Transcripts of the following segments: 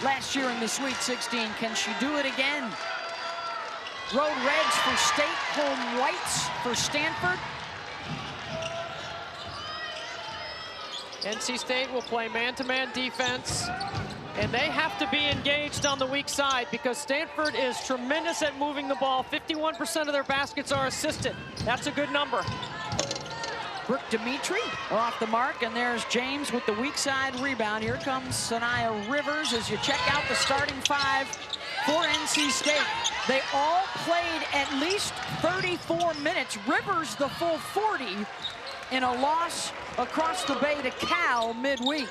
last year in the Sweet 16. Can she do it again? Road Reds for State, home whites for Stanford. NC State will play man-to-man defense, and they have to be engaged on the weak side because Stanford is tremendous at moving the ball. 51% of their baskets are assisted. That's a good number. Brooke Dimitri off the mark, and there's James with the weak side rebound. Here comes Saniya Rivers as you check out the starting five for NC State. They all played at least 34 minutes. Rivers the full 40 in a loss across the bay to Cal midweek.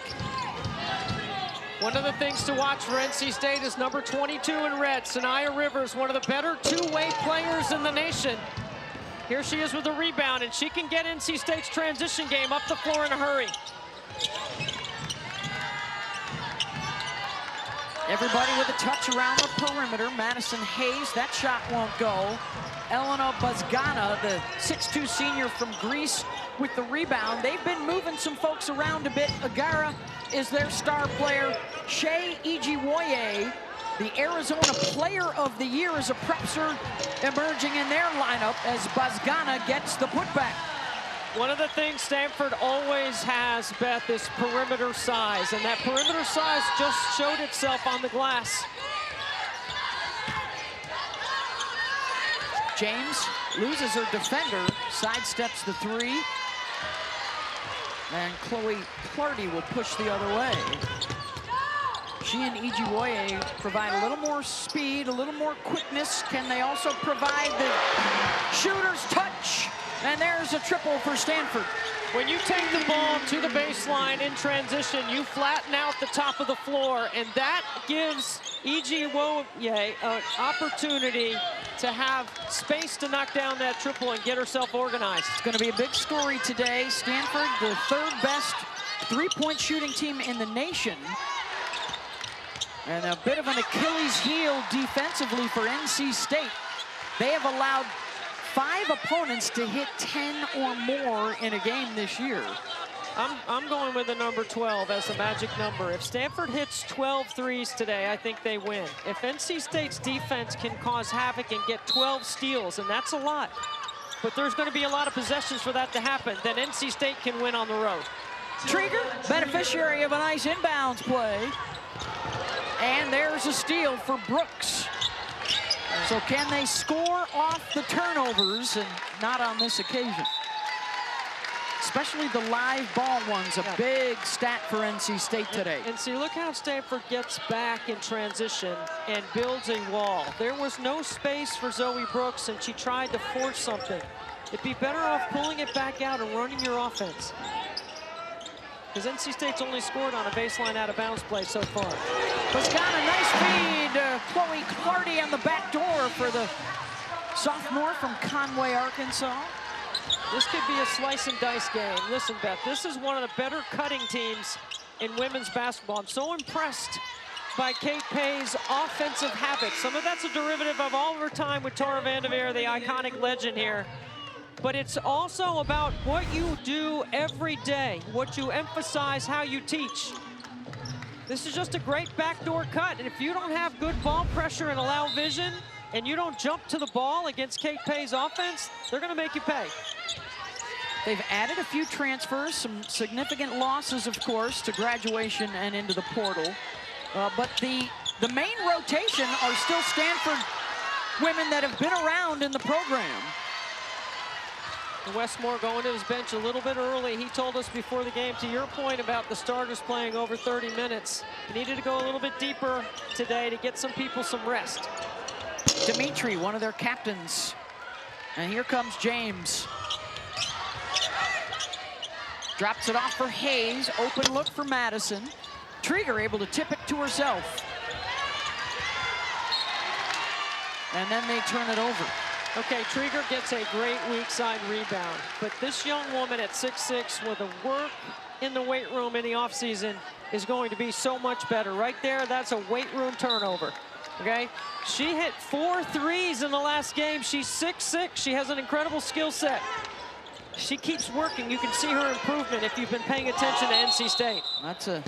One of the things to watch for NC State is number 22 in red, Saniya Rivers, one of the better two-way players in the nation. Here she is with a rebound, and she can get NC State's transition game up the floor in a hurry. Everybody with a touch around the perimeter. Madison Hayes, that shot won't go. Elena Bazgana, the 6'2" senior from Greece, with the rebound. They've been moving some folks around a bit. Agara is their star player. Shea Ijiwoye, the Arizona Player of the Year, is a prepper emerging in their lineup as Bazgana gets the putback. One of the things Stanford always has, Beth, is perimeter size, and that perimeter size just showed itself on the glass. James loses her defender, sidesteps the three, and Chloe Clardy will push the other way. She and Ijiwoye provide a little more speed, a little more quickness. Can they also provide the shooter's touch? And there's a triple for Stanford. When you take the ball to the baseline in transition, you flatten out the top of the floor, and that gives Ijiwoye an opportunity to have space to knock down that triple and get herself organized. It's going to be a big story today. Stanford, the third best three-point shooting team in the nation. And a bit of an Achilles heel defensively for NC State. They have allowed 5 opponents to hit 10 or more in a game this year. I'm going with the number 12 as the magic number. If Stanford hits 12 threes today, I think they win. If NC State's defense can cause havoc and get 12 steals, and that's a lot, but there's going to be a lot of possessions for that to happen, then NC State can win on the road. Trieger, beneficiary of a nice inbounds play. And there's a steal for Brooks. So can they score off the turnovers? And not on this occasion. Especially the live ball one's a big stat for NC State today. And see, look how Stanford gets back in transition and builds a wall. There was no space for Zoe Brooks, and she tried to force something. It'd be better off pulling it back out and running your offense. Because NC State's only scored on a baseline out-of-bounds play so far. Bazgana, nice feed. Chloe Clardy on the back door for the sophomore from Conway, Arkansas. This could be a slice and dice game. Listen, Beth, this is one of the better cutting teams in women's basketball. I'm so impressed by Kate Pay's offensive habits. Some of that's a derivative of all of her time with Tara Vanderveer, the iconic legend here. But it's also about what you do every day, what you emphasize, how you teach. This is just a great backdoor cut, and if you don't have good ball pressure and allow vision, and you don't jump to the ball against Kate Pay's offense, they're gonna make you pay. They've added a few transfers, some significant losses, of course, to graduation and into the portal. But the main rotation are still Stanford women that have been around in the program. Westmore going to his bench a little bit early. He told us before the game, to your point about the starters playing over 30 minutes, he needed to go a little bit deeper today to get some people some rest. Dimitri, one of their captains. And here comes James. Drops it off for Hayes. Open look for Madison. Trieger able to tip it to herself. And then they turn it over. Okay, Trieger gets a great weak side rebound, but this young woman at 6'6" with the work in the weight room in the offseason is going to be so much better. Right there, that's a weight room turnover, okay? She hit 4 threes in the last game. She's 6'6". She has an incredible skill set. She keeps working. You can see her improvement if you've been paying attention to NC State. That's a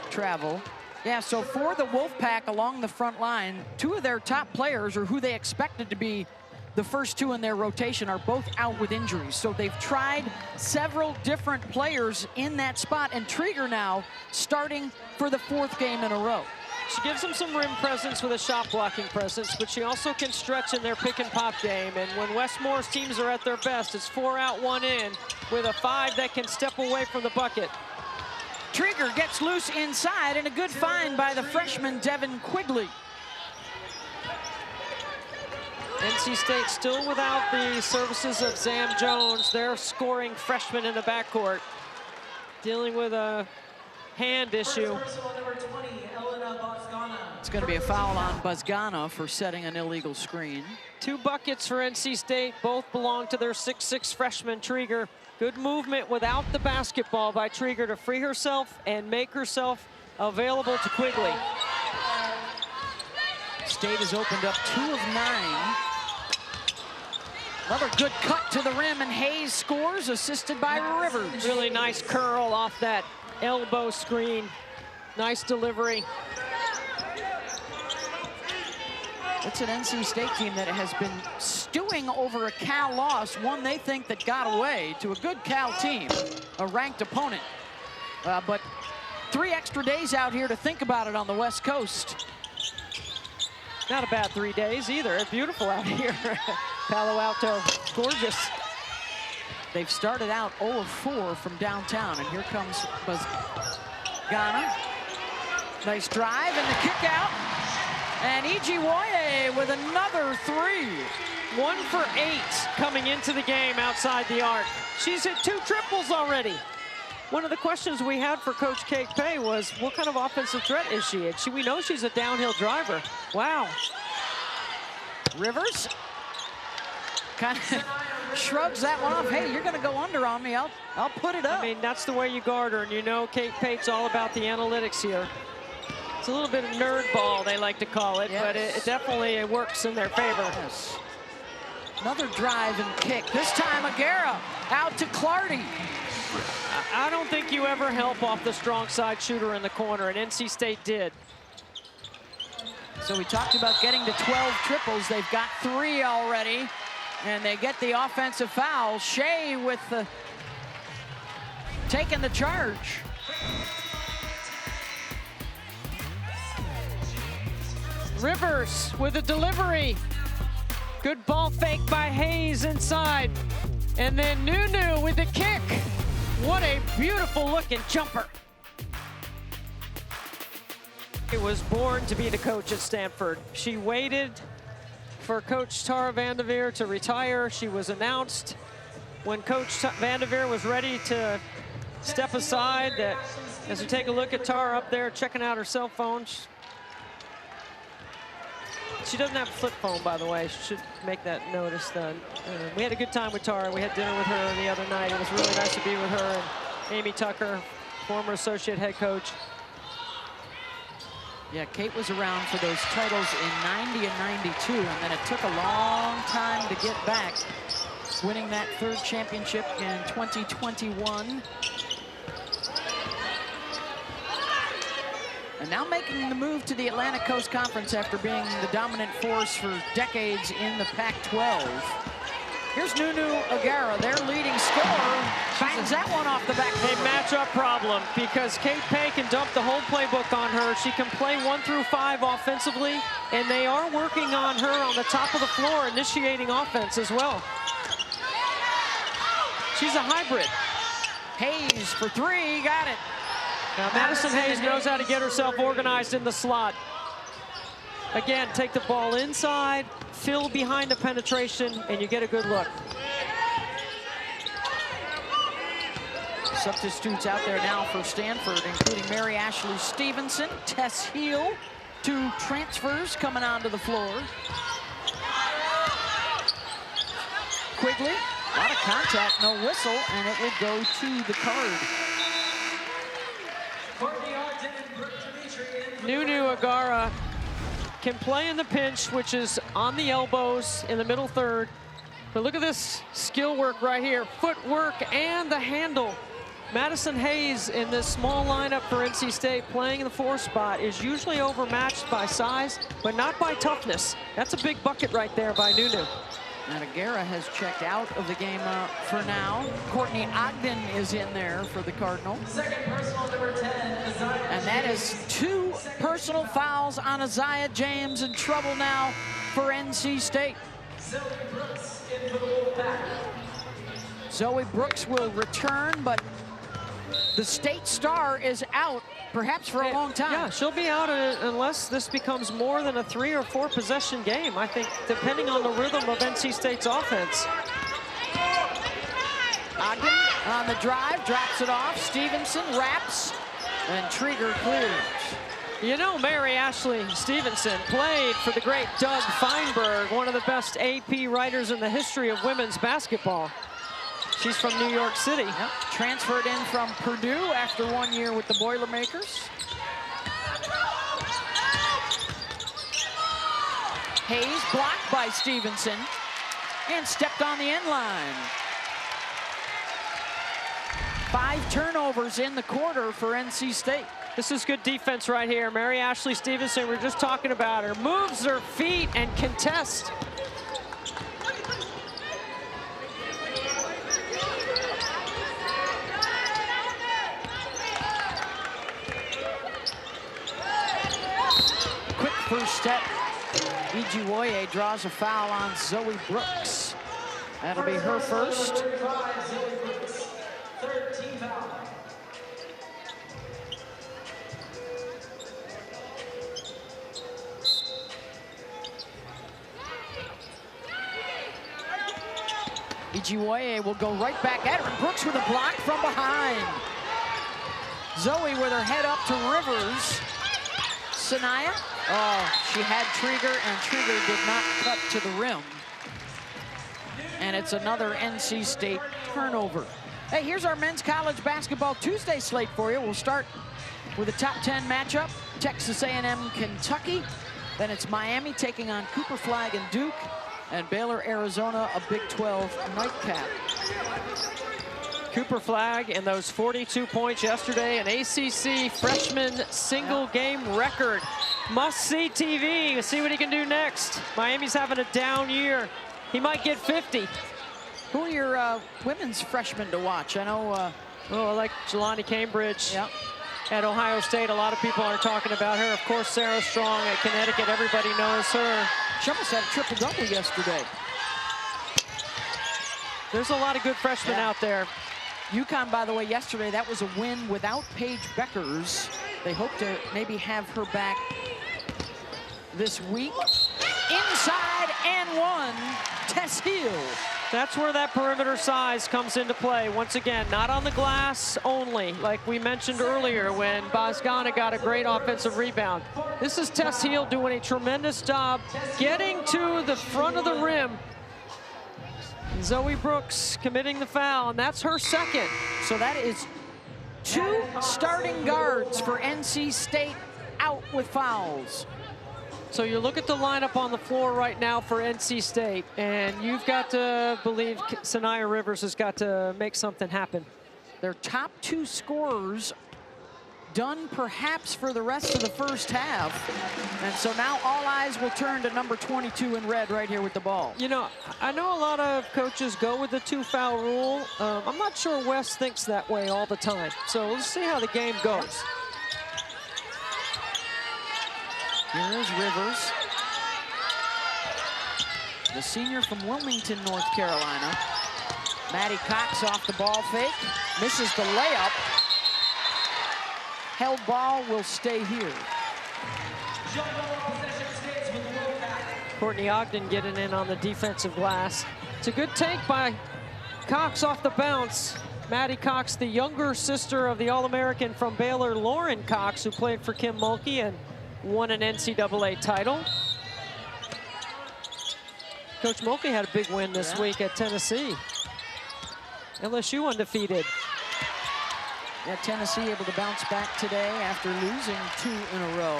travel. Yeah, so for the Wolfpack along the front line, two of their top players, or who they expected to be the first two in their rotation, are both out with injuries. So they've tried several different players in that spot, and Trieger now starting for the 4th game in a row. She gives them some rim presence with a shot blocking presence, but she also can stretch in their pick and pop game. And when Westmore's teams are at their best, it's 4 out, 1 in, with a 5 that can step away from the bucket. Trieger gets loose inside, and a good find by the freshman Devin Quigley. NC State still without the services of Zam Jones, their scoring freshman in the backcourt, dealing with a hand issue. It's going to be a foul on Buzgana for setting an illegal screen. 2 buckets for NC State, both belong to their 6'6" freshman Trieger. Good movement without the basketball by Trieger to free herself and make herself available to Quigley. State has opened up 2 of 9. Another good cut to the rim, and Hayes scores, assisted by Rivers. Really nice curl off that elbow screen. Nice delivery. It's an NC State team that has been stewing over a Cal loss, one they think that got away to a good Cal team, a ranked opponent. But 3 extra days out here to think about it on the West Coast. Not a bad 3 days either. It's beautiful out here. Palo Alto, gorgeous. They've started out 0 of 4 from downtown, and here comes Buzgana. Nice drive and the kick out. And Ijiwoye with another 3. 1 for 8 coming into the game outside the arc. She's hit 2 triples already. One of the questions we had for Coach Kate Pay was, what kind of offensive threat is she? And we know she's a downhill driver. Wow. Rivers kind of shrugs that one off. Hey, you're going to go under on me. I'll put it up. I mean, that's the way you guard her. And you know Kate Pate's all about the analytics here. It's a little bit of nerd ball, they like to call it, yes. But it definitely works in their favor. Yes. Another drive and kick. This time, Aguera out to Clardy. I don't think you ever help off the strong side shooter in the corner, and NC State did. So we talked about getting to 12 triples. They've got 3 already, and they get the offensive foul. Shea with the taking the charge. Rivers with a delivery. Good ball fake by Hayes inside. And then Nunu with the kick. What a beautiful looking jumper. She was born to be the coach at Stanford. She waited for Coach Tara Vanderveer to retire. She was announced when Coach Vanderveer was ready to step aside. That, as we take a look at Tara up there checking out her cell phone. She doesn't have a flip phone, by the way. She should make that notice then. We had a good time with Tara. We had dinner with her the other night. It was really nice to be with her and Amy Tucker, former associate head coach. Yeah, Kate was around for those titles in 90 and 92, and then it took a long time to get back, winning that 3rd championship in 2021. And now making the move to the Atlantic Coast Conference after being the dominant force for decades in the Pac-12. Here's Nunu Aguera, their leading scorer, bangs that one off the back. A matchup problem because Kate Pay can dump the whole playbook on her. She can play 1 through 5 offensively, and they are working on her on the top of the floor, initiating offense as well. She's a hybrid. Hayes for 3, got it. Now Madison Hayes knows how to get herself organized in the slot. Again, take the ball inside, fill behind the penetration, and you get a good look. Substitutes out there now for Stanford, including Mary Ashley Stevenson, Tess Heel, 2 transfers coming onto the floor. Quigley, a lot of contact, no whistle, and it will go to the card. Nunu Aguera can play in the pinch, which is on the elbows in the middle third. But look at this skill work right here. Footwork and the handle. Madison Hayes in this small lineup for NC State playing in the 4 spot is usually overmatched by size, but not by toughness. That's a big bucket right there by Nunu. Aziaha has checked out of the game for now. Courtney Ogden is in there for the Cardinal. Second personal, number 10, Aziaha. And that is 2 personal fouls on Aziaha James. In trouble now for NC State. Zoe Brooks in for the Wolfpack. Zoe Brooks will return, but the state star is out, perhaps for a long time. Yeah, she'll be out unless this becomes more than a 3 or 4 possession game, I think, depending on the rhythm of NC State's offense. Ogden on the drive, drops it off. Stevenson wraps, and Trieger clears. You know, Mary Ashley Stevenson played for the great Doug Feinberg, one of the best AP writers in the history of women's basketball. She's from New York City. Yep. Transferred in from Purdue after 1 year with the Boilermakers. Hayes blocked by Stevenson and stepped on the end line. 5 turnovers in the quarter for NC State. This is good defense right here. Mary Ashley Stevenson, we were just talking about her. Moves her feet and contests. Quick first step. Ijiwoye draws a foul on Zoe Brooks. That'll be her first. 13 foul. Ijiwoye will go right back at her. Brooks with a block from behind. Zoe with her head up to Rivers. Saniya. Oh, she had Trieger, and Trieger did not cut to the rim. And it's another NC State turnover. Hey, here's our men's college basketball Tuesday slate for you. We'll start with a top 10 matchup. Texas A&M, Kentucky. Then it's Miami taking on Cooper Flag and Duke. And Baylor, Arizona, a Big 12 nightcap. Cooper Flag and those 42 points yesterday, an ACC freshman single game record. Must-see TV. See what he can do next. Miami's having a down year. He might get 50. Who are your women's freshmen to watch? I know. I like Jelani Cambridge. Yep. At Ohio State, a lot of people are talking about her. Of course, Sarah Strong at Connecticut. Everybody knows her. She almost had a triple-double yesterday. There's a lot of good freshmen out there. UConn, by the way, yesterday, that was a win without Paige Beckers. They hope to maybe have her back this week. Inside and one, Tess Hill. That's where that perimeter size comes into play. Once again, not on the glass only, like we mentioned earlier when Bosgana got a great offensive rebound. This is Tess Hill doing a tremendous job getting to the front of the rim. Zoe Brooks committing the foul, and that's her second. So that is 2 starting guards for NC State out with fouls. So you look at the lineup on the floor right now for NC State, and you've got to believe Saniya Rivers has got to make something happen. Their top 2 scorers done perhaps for the rest of the first half. And so now all eyes will turn to number 22 in red right here with the ball. You know, I know a lot of coaches go with the 2-foul rule. I'm not sure Wes thinks that way all the time. So let's see how the game goes. Here is Rivers, the senior from Wilmington, North Carolina. Maddie Cox off the ball fake, misses the layup. Held ball will stay here. Courtney Ogden getting in on the defensive glass. It's a good take by Cox off the bounce. Maddie Cox, the younger sister of the All-American from Baylor, Lauren Cox, who played for Kim Mulkey and won an NCAA title. Coach Mulkey had a big win this week at Tennessee. LSU undefeated. Yeah, Tennessee able to bounce back today after losing 2 in a row.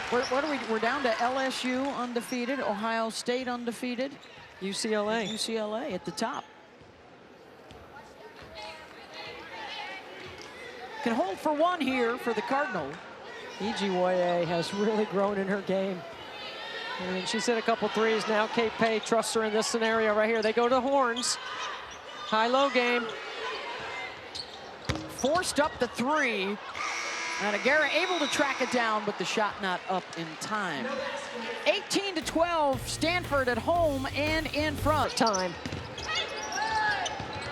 What are we? We're down to LSU undefeated, Ohio State undefeated, UCLA at the top. can hold for one here for the Cardinal. Aziaha has really grown in her game. And she's hit a couple threes now. Kate Pay trusts her in this scenario right here. They go to horns. High-low game. Forced up the three. And Aguera able to track it down, but the shot not up in time. 18-12, Stanford at home and in front. Time.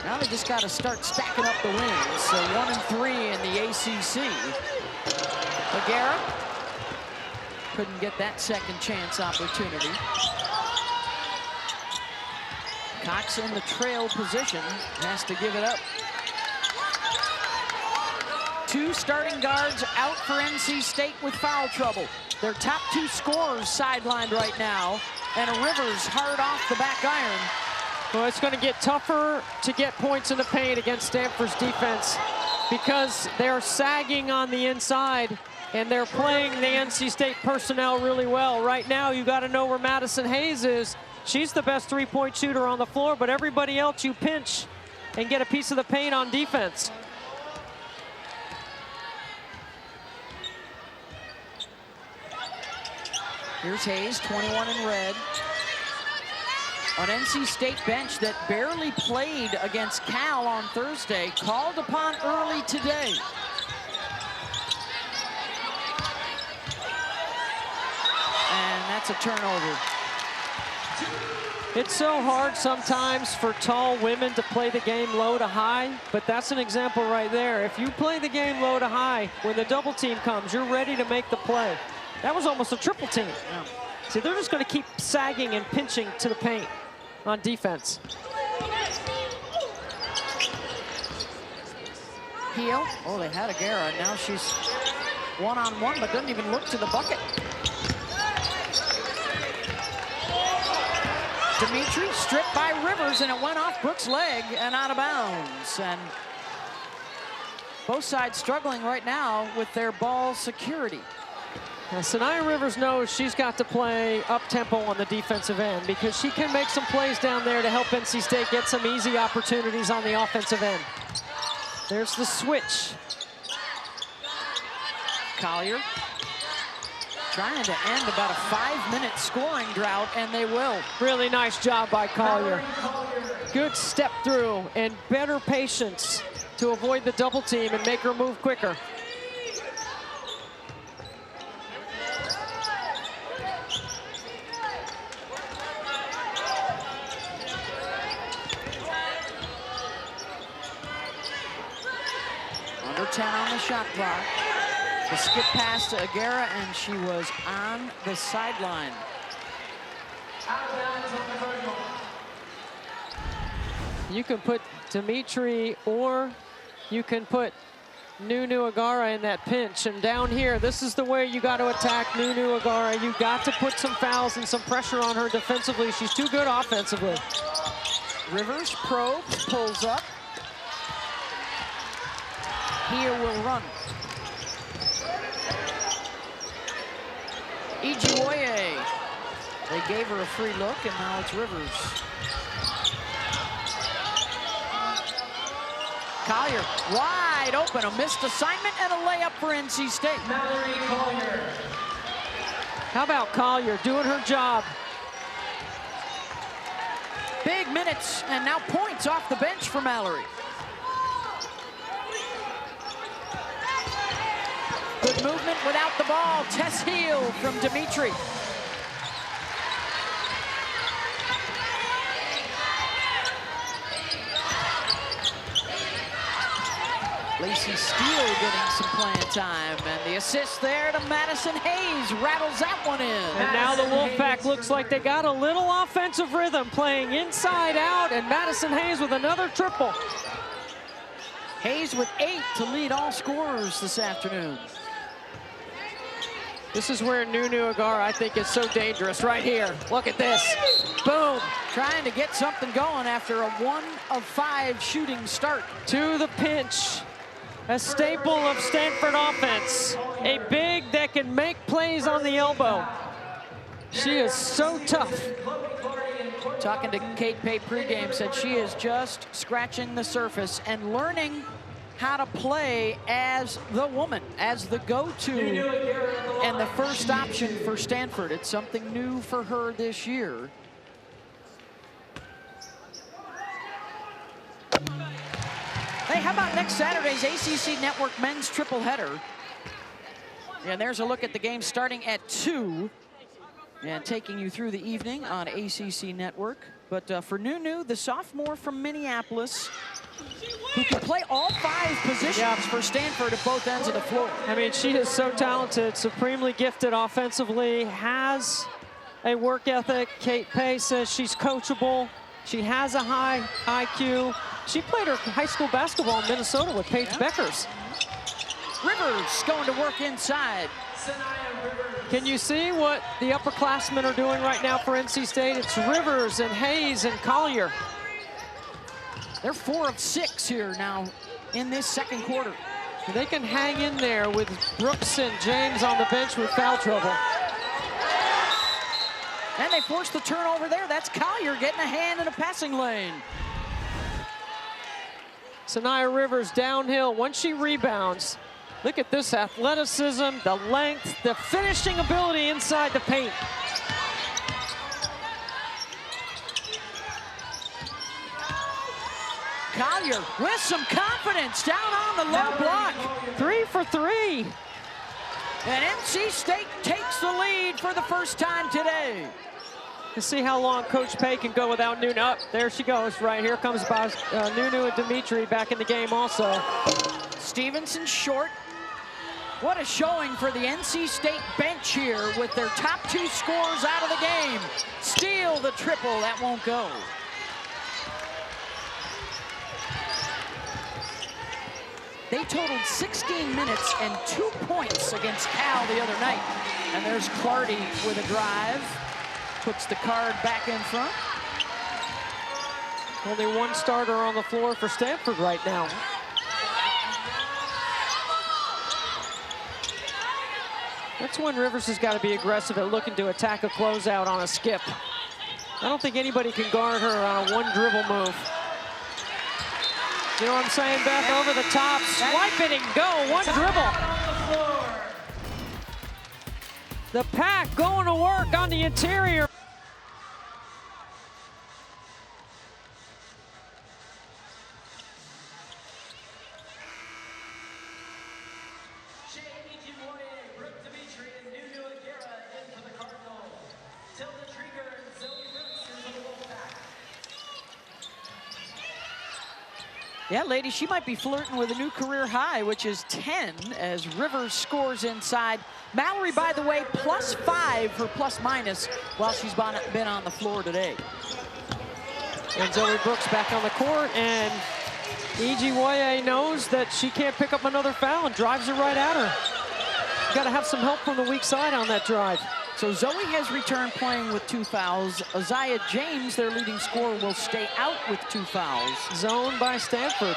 Now they just got to start stacking up the wins. So 1 and 3 in the ACC. Aguera couldn't get that second chance opportunity. Cox in the trail position, has to give it up. 2 starting guards out for NC State with foul trouble. Their top 2 scorers sidelined right now, and Rivers hard off the back iron. Well, it's going to get tougher to get points in the paint against Stanford's defense because they're sagging on the inside and they're playing the NC State personnel really well. Right now, you got to know where Madison Hayes is. She's the best three-point shooter on the floor, but everybody else you pinch and get a piece of the paint on defense. Here's Hayes, 21 in red. An NC State bench that barely played against Cal on Thursday, called upon early today. And that's a turnover. It's so hard sometimes for tall women to play the game low to high, but that's an example right there. If you play the game low to high, when the double team comes, you're ready to make the play. That was almost a triple team. Yeah. See, they're just going to keep sagging and pinching to the paint on defense. Heel. Oh, they had Aguera. Now she's one-on-one, but doesn't even look to the bucket. Dimitri stripped by Rivers, and it went off Brooks' leg and out of bounds. And both sides struggling right now with their ball security. Now, Saniya Rivers knows she's got to play up-tempo on the defensive end because she can make some plays down there to help NC State get some easy opportunities on the offensive end. There's the switch. Collier trying to end about a 5-minute scoring drought, and they will. Really nice job by Collier. Good step through and better patience to avoid the double team and make her move quicker. Under 10 on the shot clock. The skip pass to Aguera, and she was on the sideline. You can put Dimitri or you can put Nunu Agara in that pinch. And down here, this is the way you got to attack Nunu Agara. You got to put some fouls and some pressure on her defensively. She's too good offensively. Rivers probes, pulls up. Here will run. Aziaha. They gave her a free look, and now it's Rivers. Collier wide open, a missed assignment and a layup for NC State. Mallory Collier. How about Collier doing her job? Big minutes, and now points off the bench for Mallory. Good movement without the ball. Tess Heel from Dimitri. Lacey Steele getting some playing time, and the assist there to Madison Hayes rattles that one in. And now the Wolfpack looks like they got a little offensive rhythm, playing inside out, and Madison Hayes with another triple. Hayes with 8 to lead all scorers this afternoon. This is where Nunu Agara, I think, is so dangerous right here. Look at this. Boom. Trying to get something going after a 1 of 5 shooting start. To the pinch. A staple of Stanford offense. A big that can make plays on the elbow. She is so tough. Talking to Kate Pay pregame, said she is just scratching the surface and learning how to play as the woman, as the go-to and the first option for Stanford. It's something new for her this year. Hey, how about next Saturday's ACC Network men's triple header? And there's a look at the game starting at 2 and taking you through the evening on ACC Network. But for Nunu, the sophomore from Minneapolis, who can play all 5 positions for Stanford at both ends of the floor. I mean, she is so talented, supremely gifted offensively, has a work ethic. Kate Pay says she's coachable. She has a high IQ. She played her high school basketball in Minnesota with Paige Beckers. Rivers going to work inside. Saniya Rivers. Can you see what the upperclassmen are doing right now for NC State? It's Rivers and Hayes and Collier. They're 4 of 6 here now in this second quarter. They can hang in there with Brooks and James on the bench with foul trouble. And they forced the turnover there. That's Collier getting a hand in a passing lane. Saniya Rivers downhill. Once she rebounds, look at this athleticism, the length, the finishing ability inside the paint. Collier with some confidence down on the low block. 3 for 3. And NC State takes the lead for the first time today. Let's see how long Coach Pay can go without Nunu. Up, there she goes, right here comes Nunu and Dimitri back in the game also. Stevenson short. What a showing for the NC State bench here with their top 2 scorers out of the game. Steal the triple, that won't go. They totaled 16 minutes and 2 points against Cal the other night. And there's Clardy with a drive. Puts the card back in front. Only 1 starter on the floor for Stanford right now. That's when Rivers has got to be aggressive at looking to attack a closeout on a skip. I don't think anybody can guard her on a 1 dribble move. You know what I'm saying, Beth? Over the top, swipe it and go, 1 dribble. The pack going to work on the interior. Dimitri and Nunu Aguirre in for the Cardinal. Tilda Trieger and Zoe Brooks in for the Wolfpack. Yeah, ladies, she might be flirting with a new career high, which is 10 as Rivers scores inside. Mallory, by the way, +5 for plus minus while she's been on the floor today. And Zoe Brooks back on the court, and Aziaha knows that she can't pick up another foul and drives it right at her. Got to have some help from the weak side on that drive. So Zoe has returned playing with 2 fouls. Aziaha James, their leading scorer, will stay out with 2 fouls. Zone by Stanford.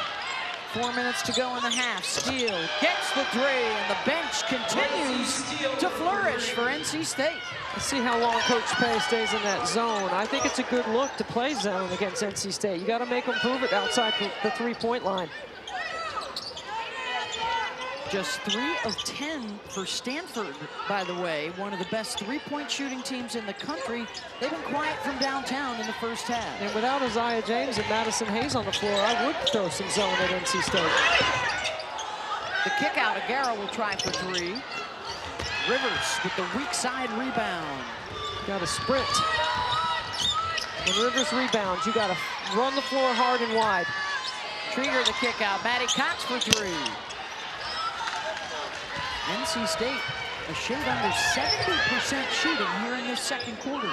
4 minutes to go in the half. Steele gets the 3, and the bench continues to flourish for NC State. Let's see how long Coach Pay stays in that zone. I think it's a good look to play zone against NC State. You got to make them prove it outside the 3-point line. Just 3 of 10 for Stanford, by the way. One of the best 3-point shooting teams in the country. They've been quiet from downtown in the first half. And without Aziaha James and Madison Hayes on the floor, I would throw some zone at NC State. The kick out, Aguirre will try for 3. Rivers with the weak side rebound. Got to sprint. When Rivers rebounds, you got to run the floor hard and wide. Trigger the kick out. Maddie Cox for 3. NC State a shade under 70% shooting here in this second quarter.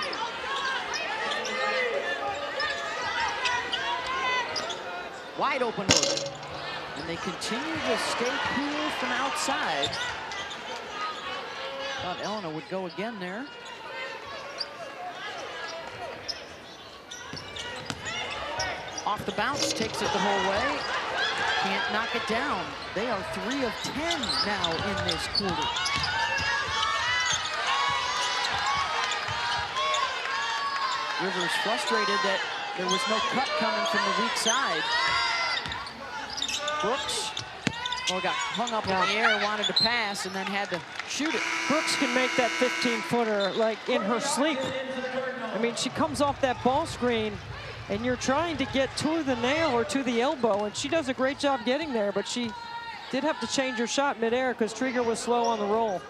Wide open look. And they continue to stay cool from outside. Thought Elena would go again there. Off the bounce, takes it the whole way. Can't knock it down. They are 3 of 10 now in this quarter. Rivers frustrated that there was no cut coming from the weak side. Brooks Well, got hung up in the air, wanted to pass, and then had to shoot it. Brooks can make that 15-footer like in her sleep. I mean, she comes off that ball screen, and you're trying to get to the nail or to the elbow, and she does a great job getting there, but she did have to change her shot midair because Trieger was slow on the roll.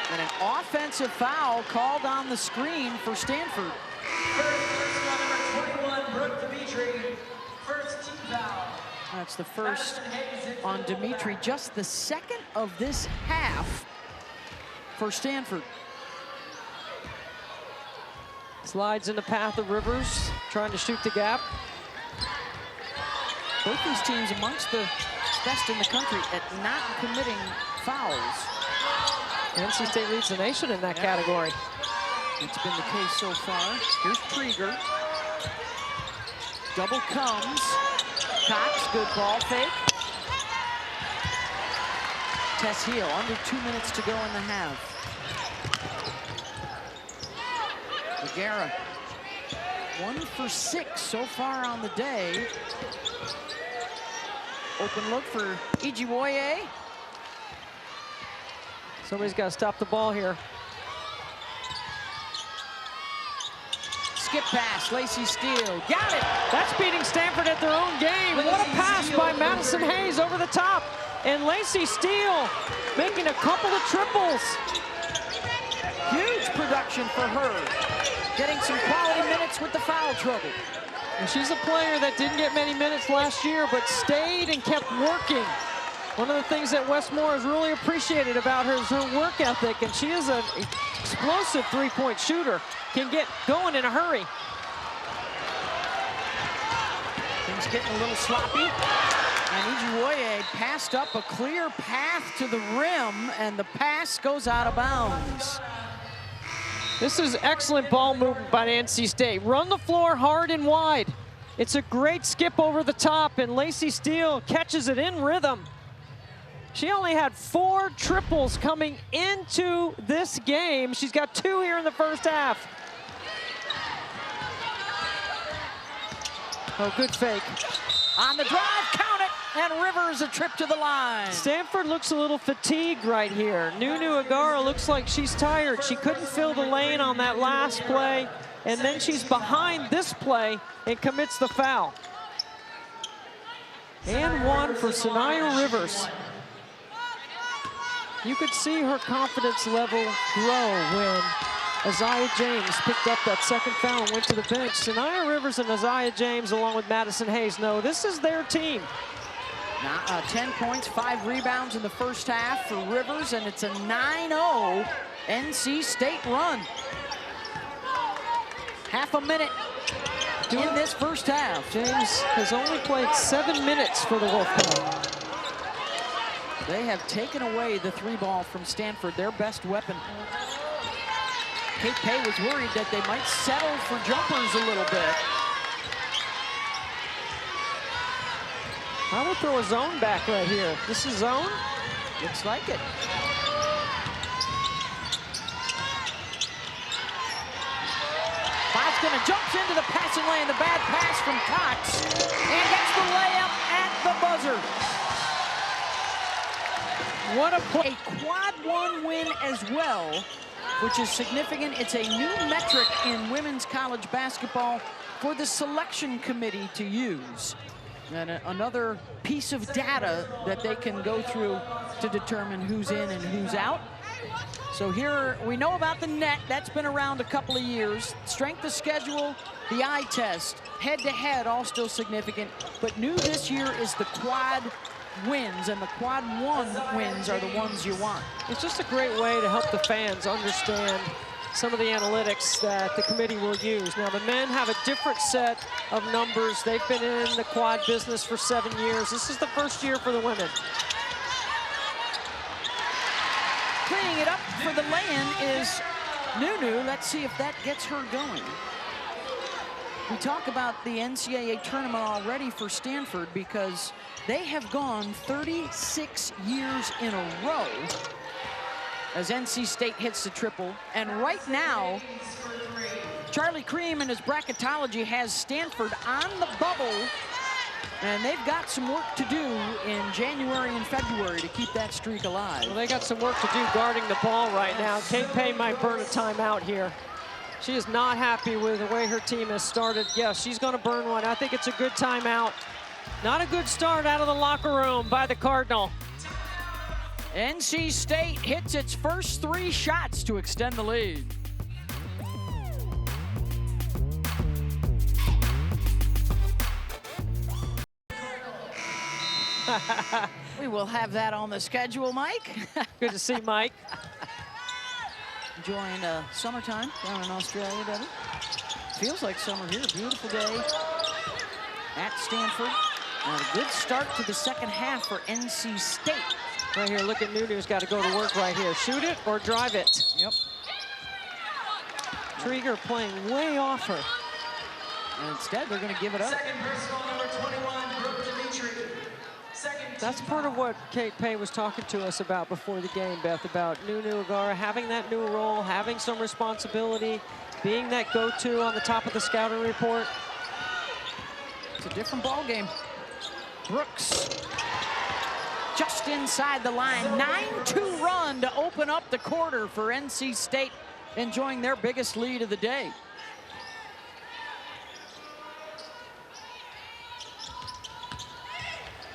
And an offensive foul called on the screen for Stanford. That's the first on Dimitri, just the second of this half for Stanford. Slides in the path of Rivers, trying to shoot the gap. Both these teams amongst the best in the country at not committing fouls. NC State leads the nation in that category. It's been the case so far. Here's Trieger. Double comes. Cox, good ball fake. Tess Heel, under 2 minutes to go in the half. Vergara, 1 for 6 so far on the day. Open look for Ijiwoye. Somebody's got to stop the ball here. Skip pass, Lacey Steele, got it! That's beating Stanford at their own game. What a pass by Madison Hayes over the top. And Lacey Steele making a couple of triples. Huge production for her. Getting some quality minutes with the foul trouble. And she's a player that didn't get many minutes last year, but stayed and kept working. One of the things that Westmore has really appreciated about her is her work ethic, and she is an explosive three-point shooter. Can get going in a hurry. Things getting a little sloppy. And Ijiwoye passed up a clear path to the rim, and the pass goes out of bounds. This is excellent ball movement by NC State. Run the floor hard and wide. It's a great skip over the top, and Lacey Steele catches it in rhythm. She only had 4 triples coming into this game. She's got 2 here in the first half. Oh, good fake. On the drive, count it, and Rivers a trip to the line. Stanford looks a little fatigued right here. Nunu Agara looks like she's tired. She couldn't fill the lane on that last play, and then she's behind this play and commits the foul. And 1 for Saniya Rivers. You could see her confidence level grow when Aziaha James picked up that second foul and went to the bench. Saniya Rivers and Aziaha James, along with Madison Hayes, know this is their team. 10 points, 5 rebounds in the first half for Rivers, and it's a 9-0 NC State run. Half a minute in this first half. James has only played 7 minutes for the Wolfpack. They have taken away the 3-ball from Stanford, their best weapon. Kate Pay was worried that they might settle for jumpers a little bit. I would throw a zone back right here. This is zone? Looks like it. Gonna jumps into the passing lane, the bad pass from Cox, and gets the layup at the buzzer. What a play. A quad 1 win as well, which is significant. It's a new metric in women's college basketball for the selection committee to use. And another piece of data that they can go through to determine who's in and who's out. So here we know about the net. That's been around a couple of years. Strength of schedule, the eye test, head-to-head, all still significant. But new this year is the quad wins, and the quad 1 wins are the ones you want. It's just a great way to help the fans understand some of the analytics that the committee will use. Now, the men have a different set of numbers. They've been in the quad business for 7 years. This is the first year for the women. Cleaning it up for the lay-in is Nunu. Let's see if that gets her going. We talk about the NCAA tournament already for Stanford because they have gone 36 years in a row as NC State hits the triple. And right now, Charlie Cream in his bracketology has Stanford on the bubble, and they've got some work to do in January and February to keep that streak alive. Well, they got some work to do guarding the ball right now. Kate Pay might burn a timeout here. She is not happy with the way her team has started. Yes, she's going to burn one. I think it's a good timeout. Not a good start out of the locker room by the Cardinal. NC State hits its first 3 shots to extend the lead. We will have that on the schedule, Mike. Good to see Mike. Enjoying summertime down in Australia, Debbie. Feels like summer here. Beautiful day at Stanford. And a good start to the second half for NC State. Right here, look at Nunu's got to go to work right here. Shoot it or drive it. Yep. Trieger playing way off her. And instead, they're going to give it up. Second personal, number 21, Brooke Dimitri. That's part of what Kate Pay was talking to us about before the game, Beth, about Nunu Agara having that new role, having some responsibility, being that go-to on the top of the scouting report. It's a different ball game. Brooks just inside the line. 9-2 run to open up the quarter for NC State, enjoying their biggest lead of the day.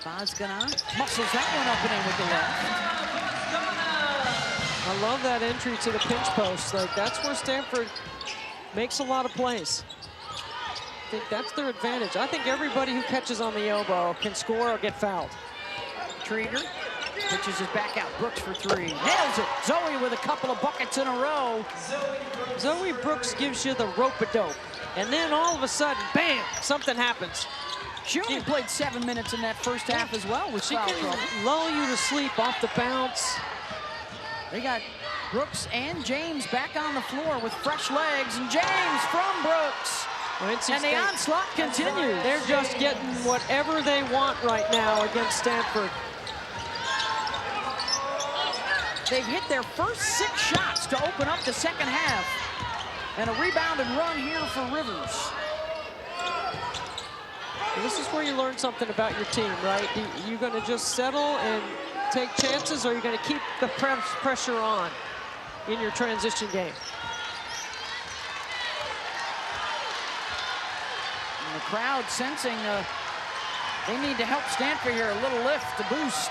Vazgana muscles that one up and in with the left. I love that entry to the pinch post. Like, that's where Stanford makes a lot of plays. I think that's their advantage. I think everybody who catches on the elbow can score or get fouled. Trieger pitches his back out. Brooks for 3. Nails it. Zoe with a couple of buckets in a row. Zoe Brooks gives you the rope-a-dope. And then all of a sudden, bam, something happens. She only played 7 minutes in that first half as well with She foul can trouble. lull you to sleep off the bounce. They got Brooks and James back on the floor with fresh legs, and James from Brooks. Well, And the onslaught continues. They're just getting whatever they want right now against Stanford. They've hit their first 6 shots to open up the second half. And a rebound and run here for Rivers. This is where you learn something about your team, right? You're going to just settle and take chances, or you're going to keep the pressure on in your transition game. And the crowd sensing they need to help Stanford here, a little lift to boost.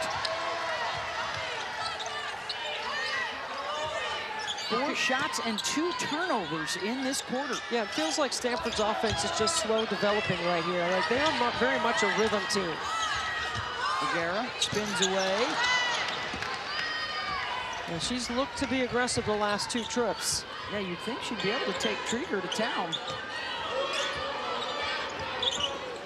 4 shots and 2 turnovers in this quarter. Yeah, it feels like Stanford's offense is just slow developing right here. Like, they are not very much a rhythm team. Agara spins away. And she's looked to be aggressive the last 2 trips. Yeah, you'd think she'd be able to take Trieger to town.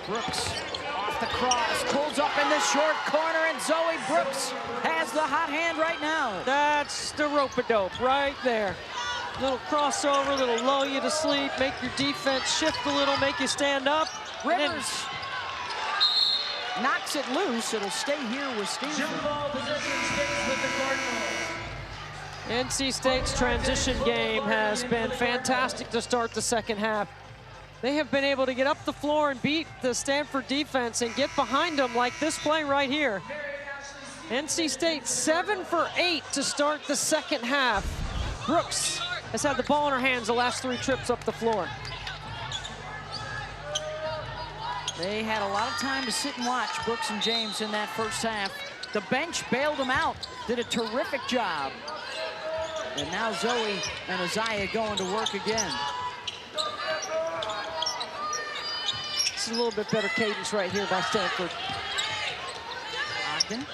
Brooks off the cross, pulls up in the short corner, and Zoe Brooks has the hot hand right now. That's the rope-a-dope right there. Little crossover, little lull you to sleep, make your defense shift a little, make you stand up. Rivers knocks it loose. It'll stay here with Stanford. Jump ball possession stays with the Cardinals. NC State's transition game has been fantastic to start the second half. They have been able to get up the floor and beat the Stanford defense and get behind them like this play right here. NC State 7 for 8 to start the second half. Brooks has had the ball in her hands the last 3 trips up the floor. They had a lot of time to sit and watch Brooks and James in that first half. The bench bailed them out, did a terrific job. And now Zoe and Aziaha going to work again. This is a little bit better cadence right here by Stanford. Ogden.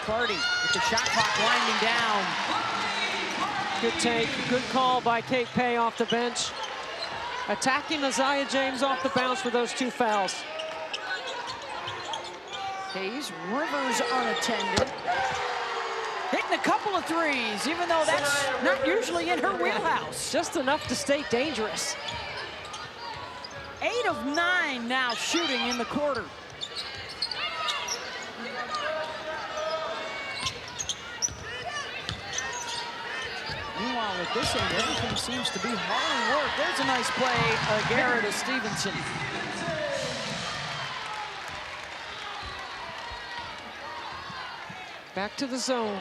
Cardi with the shot clock winding down. Good take, good call by Kate Pay off the bench. Attacking Aziaha James off the bounce for those 2 fouls. Hayes, Rivers unattended. Hitting a couple of threes, even though that's not usually in her wheelhouse. Just enough to stay dangerous. 8 of 9 now shooting in the quarter. Meanwhile, at this end, everything seems to be hard work. There's a nice play, Garrett to Stevenson. Back to the zone.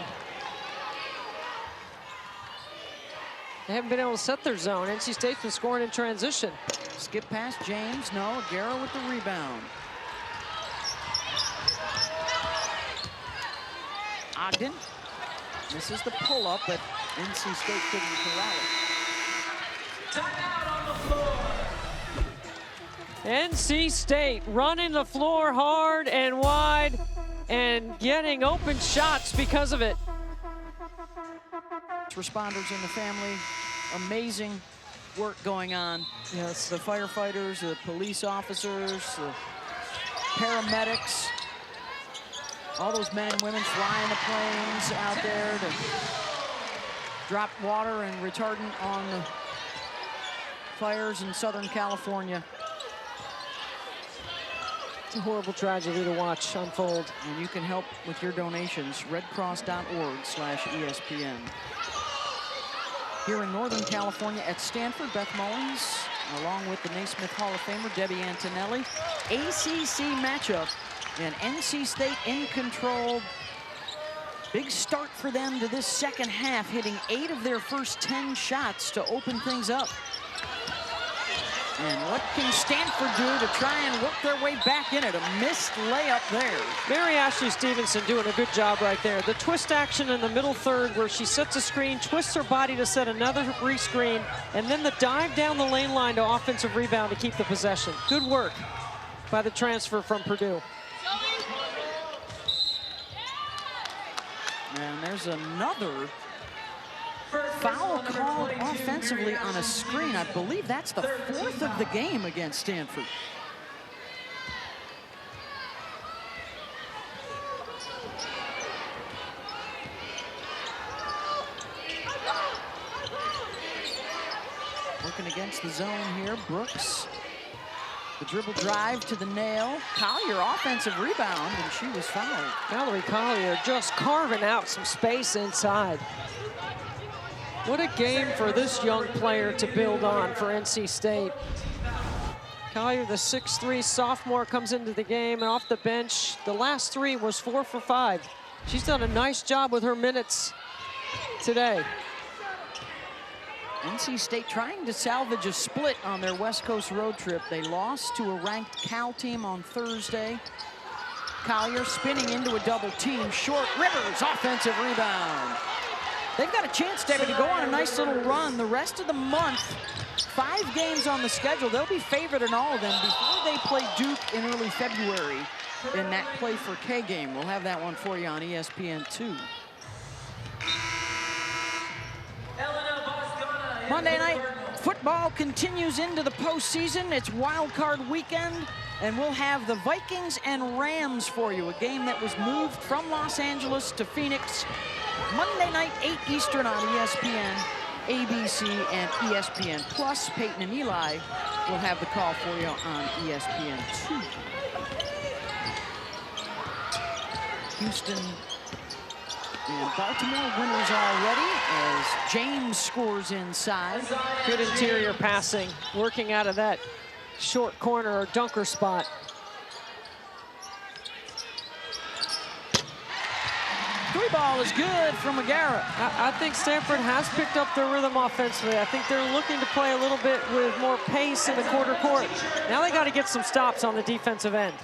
They haven't been able to set their zone. NC State's been scoring in transition. Skip past James. No, Aguero with the rebound. Ogden misses the pull-up, but NC State couldn't corral it. Timeout on the floor. NC State running the floor hard and wide and getting open shots because of it. Responders in the family, amazing work going on. Yes. The firefighters, the police officers, the paramedics, all those men and women flying the planes out there to drop water and retardant on the fires in Southern California. It's a horrible tragedy to watch unfold. And you can help with your donations, redcross.org/ESPN. Here in Northern California at Stanford, Beth Mullins, along with the Naismith Hall of Famer Debbie Antonelli. ACC matchup, and NC State in control. Big start for them to this second half, hitting 8 of their first 10 shots to open things up. And what can Stanford do to try and work their way back in it? A missed layup there. Mary Ashley Stevenson doing a good job right there. The twist action in the middle third where she sets a screen, twists her body to set another re-screen, and then the dive down the lane line to offensive rebound to keep the possession. Good work by the transfer from Purdue. And there's another foul called offensively on a screen. I believe that's the 4th of the game against Stanford. Working against the zone here, Brooks. The dribble drive to the nail. Collier offensive rebound, and she was fouled. Valerie Collier just carving out some space inside. What a game for this young player to build on for NC State. Collier, the 6'3" sophomore, comes into the game and off the bench. The last 3 was 4 for 5. She's done a nice job with her minutes today. NC State trying to salvage a split on their West Coast road trip. They lost to a ranked Cal team on Thursday. Collier spinning into a double team. Short, Rivers, offensive rebound. They've got a chance, Debbie, to go on a nice little run. The rest of the month, 5 games on the schedule. They'll be favored in all of them before they play Duke in early February in that Play for K game. We'll have that one for you on ESPN2. Monday night football continues into the postseason. It's wild card weekend, and we'll have the Vikings and Rams for you, a game that was moved from Los Angeles to Phoenix. Monday night, 8 Eastern on ESPN, ABC, and ESPN Plus. Peyton and Eli will have the call for you on ESPN2. Houston and Baltimore winners already as James scores inside. Good interior passing, working out of that short corner or dunker spot. Three ball is good from Megara. I think Stanford has picked up their rhythm offensively. I think they're looking to play a little bit with more pace in the quarter court. Now they got to get some stops on the defensive end.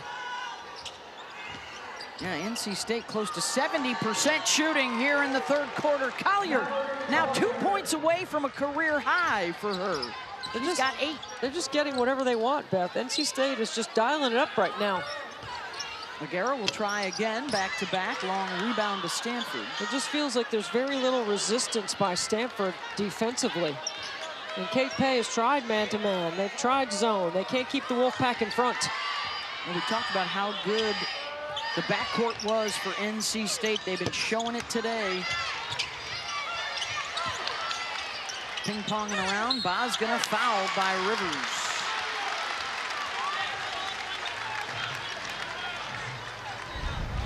Yeah, NC State close to 70% shooting here in the third quarter. Collier now 2 points away from a career high for her. She's got 8. They're just getting whatever they want, Beth. NC State is just dialing it up right now. Megara will try again, back-to-back, long rebound to Stanford. It just feels like there's very little resistance by Stanford defensively. And Kate Pay has tried man-to-man. They've tried zone. They can't keep the Wolfpack in front. Well, we talked about how good the backcourt was for NC State. They've been showing it today. Ping-ponging around. Ba's gonna foul by Rivers.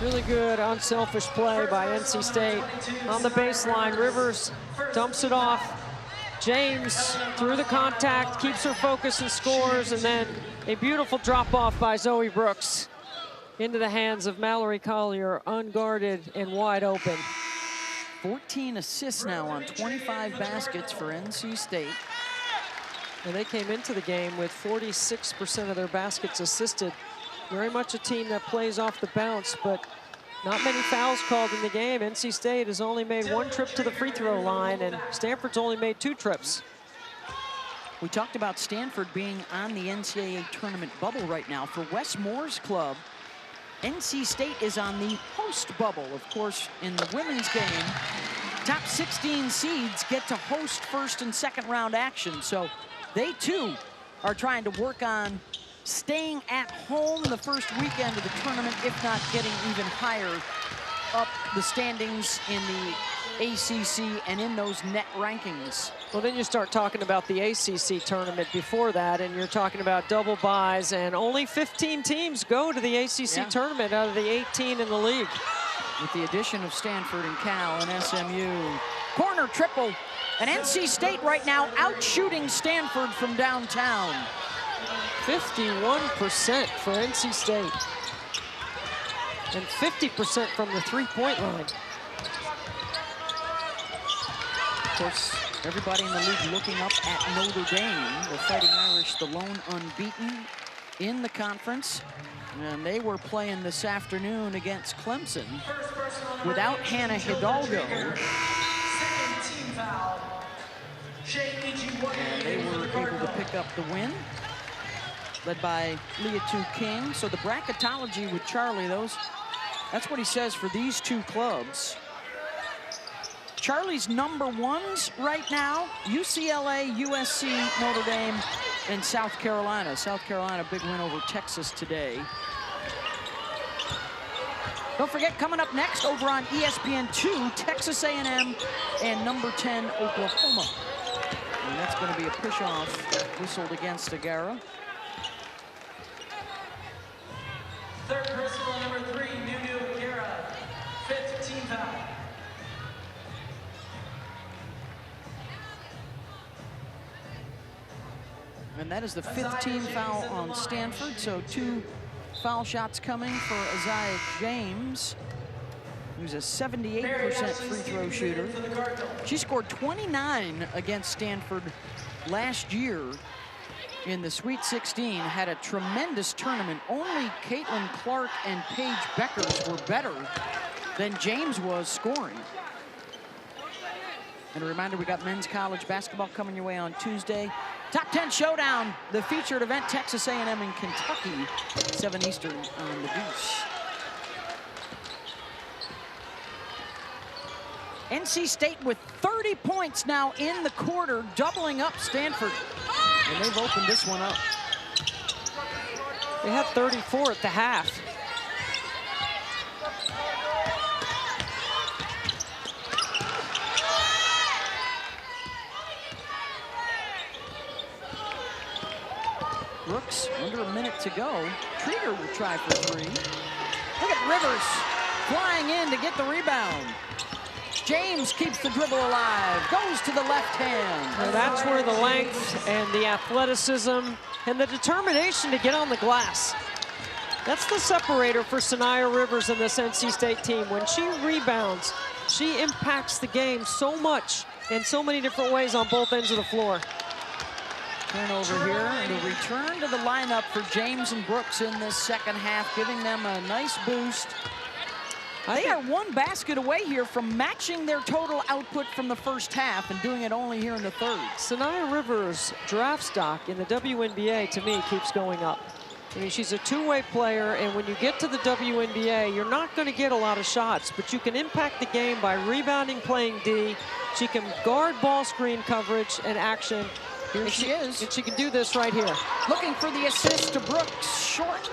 Really good unselfish play by NC State. On the baseline, Rivers dumps it off. James through the contact, keeps her focus and scores, and then a beautiful drop off by Zoe Brooks into the hands of Mallory Collier, unguarded and wide open. 14 assists now on 25 baskets for NC State. And they came into the game with 46% of their baskets assisted. Very much a team that plays off the bounce, but not many fouls called in the game. NC State has only made 1 trip to the free throw line, and Stanford's only made 2 trips. We talked about Stanford being on the NCAA tournament bubble right now. For Wes Moore's club, NC State is on the host bubble. Of course, in the women's game, top 16 seeds get to host first and second round action. So they too are trying to work on staying at home the first weekend of the tournament, if not getting even higher up the standings in the ACC and in those net rankings. Well, then you start talking about the ACC tournament before that, and you're talking about double byes, and only 15 teams go to the ACC tournament out of the 18 in the league. With the addition of Stanford and Cal and SMU. Corner triple, and NC State right now out shooting Stanford from downtown. 51% for NC State. And 50% from the three-point line. Of course, everybody in the league looking up at Notre Dame. The Fighting Irish, the lone unbeaten in the conference. And they were playing this afternoon against Clemson without Hannah Hidalgo. Second team foul. And they were able to pick up the win, led by Leah Tu King. So the bracketology with Charlie, that's what he says for these two clubs. Charlie's number ones right now, UCLA, USC, Notre Dame, and South Carolina. South Carolina, big win over Texas today. Don't forget, coming up next over on ESPN2, Texas A&M and number 10, Oklahoma. And that's going to be a push-off whistled against Agara. Third personal, number 3, Nunu Agara. Fifth team foul. And that is the 5th team foul on Stanford, so 2 foul shots coming for Aziaha James, who's a 78% free throw shooter. She scored 29 against Stanford last year in the Sweet 16, had a tremendous tournament. Only Caitlin Clark and Paige Beckers were better than James was scoring. And a reminder, we got men's college basketball coming your way on Tuesday. Top 10 showdown, the featured event, Texas A&M and Kentucky, 7 Eastern on the Deuce. NC State with 30 points now in the quarter, doubling up Stanford. And they've opened this one up. They had 34 at the half. Brooks, under a minute to go. Trigger will try for 3. Look at Rivers flying in to get the rebound. James keeps the dribble alive, goes to the left hand. Well, that's where the length and the athleticism and the determination to get on the glass. That's the separator for Saniya Rivers and this NC State team. When she rebounds, she impacts the game so much in so many different ways on both ends of the floor. Turnover here, and a return to the lineup for James and Brooks in this second half, giving them a nice boost. They are 1 basket away here from matching their total output from the first half and doing it only here in the third. Saniya Rivers' draft stock in the WNBA, to me, keeps going up. I mean, she's a 2-way player, and when you get to the WNBA, you're not going to get a lot of shots, but you can impact the game by rebounding, playing D. She can guard ball screen coverage and action. Here she is. And she can do this right here. Looking for the assist to Brooks, short.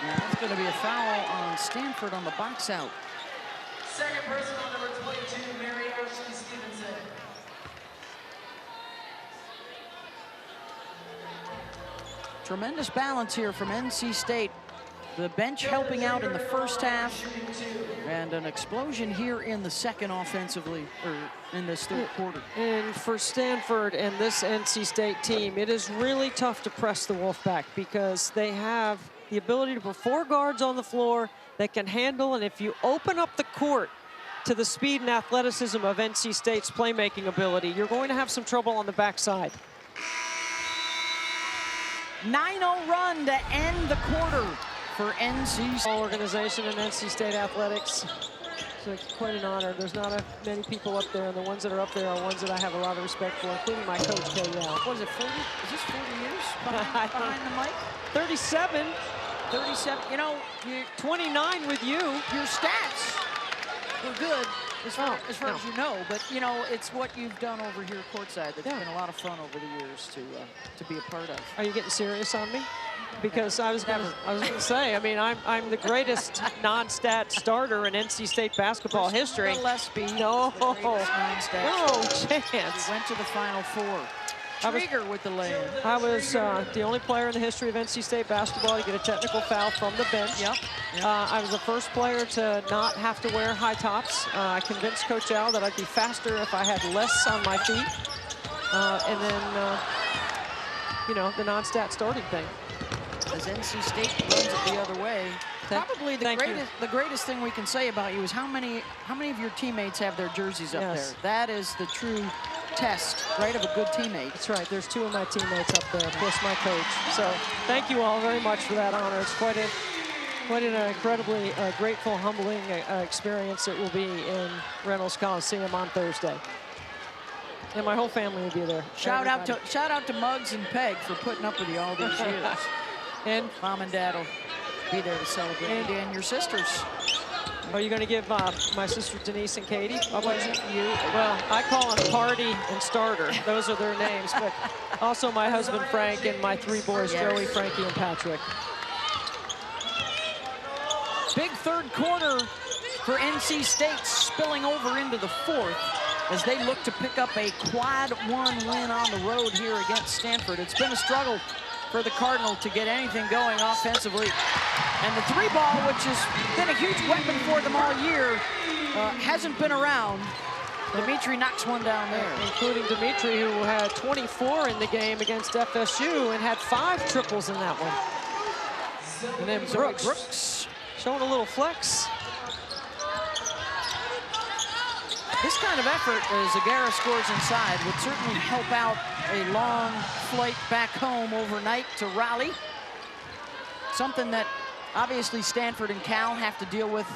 Now that's going to be a foul on Stanford on the box out. Second personal, number 22, Mary Ashley Stevenson. Tremendous balance here from NC State. The bench helping out in the first half, and an explosion here in the second offensively, or in this third quarter. And for Stanford and this NC State team, it is really tough to press the Wolfpack because they have the ability to put 4 guards on the floor that can handle, and if you open up the court to the speed and athleticism of NC State's playmaking ability, you're going to have some trouble on the backside. 9-0 run to end the quarter for NC State. Organization and NC State athletics. It's quite an honor. There's not many people up there, and the ones that are up there are ones that I have a lot of respect for, including my coach, Kay Yao. What is it, 40? Is this 40 years behind the mic? 37. 37. You know, 29 with you. Your stats were good as far as you know, but you know, it's what you've done over here courtside that's been a lot of fun over the years to be a part of. Are you getting serious on me? Because I was gonna say, I mean, I'm the greatest non-stat starter in NC State basketball history. Gillespie, no chance. He went to the Final Four. Trigger with the lay-in. I was the only player in the history of NC State basketball to get a technical foul from the bench. Yep. I was the first player to not have to wear high tops. I convinced Coach Al that I'd be faster if I had less on my feet. And then, you know, the non-stat starting thing. As NC State runs it the other way, probably the greatest thing we can say about you is how many of your teammates have their jerseys up there. That is the true test, right, of a good teammate. That's right. There's 2 of my teammates up there, plus my coach. So thank you all very much for that honor. It's quite an incredibly grateful, humbling experience it will be in Reynolds Coliseum on Thursday. And my whole family will be there. Shout out to Muggs and Peg for putting up with you all these years. And Mom and Dad will be there to celebrate. And your sisters. Are you going to give my sister Denise and Katie? What is it? You? Well, I call them Party and Starter. Those are their names. But also my husband Frank and my 3 boys, Joey, Frankie, and Patrick. Big third quarter for NC State, spilling over into the fourth as they look to pick up a quad 1 win on the road here against Stanford. It's been a struggle for the Cardinal to get anything going offensively. And the 3-ball, which has been a huge weapon for them all year, hasn't been around. Dimitri knocks one down there. Including Dimitri, who had 24 in the game against FSU and had 5 triples in that one. And then Brooks showing a little flex. This kind of effort, as Aziaha scores inside, would certainly help out a long flight back home overnight to Raleigh. Something that obviously Stanford and Cal have to deal with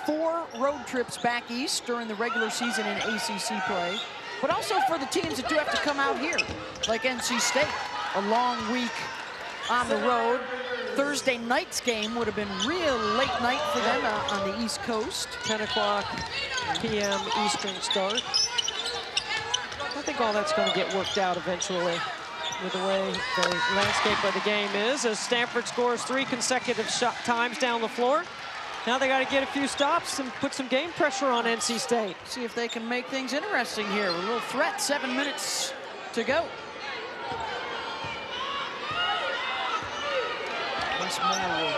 4 road trips back east during the regular season in ACC play, but also for the teams that do have to come out here, like NC State. A long week on the road. Thursday night's game would have been real late night for them on the East Coast. 10 o'clock p.m. Eastern start. I think all that's going to get worked out eventually with the way the landscape of the game is, as Stanford scores 3 consecutive times down the floor. Now they got to get a few stops and put some game pressure on NC State. See if they can make things interesting here. A little threat, 7 minutes to go. Once more will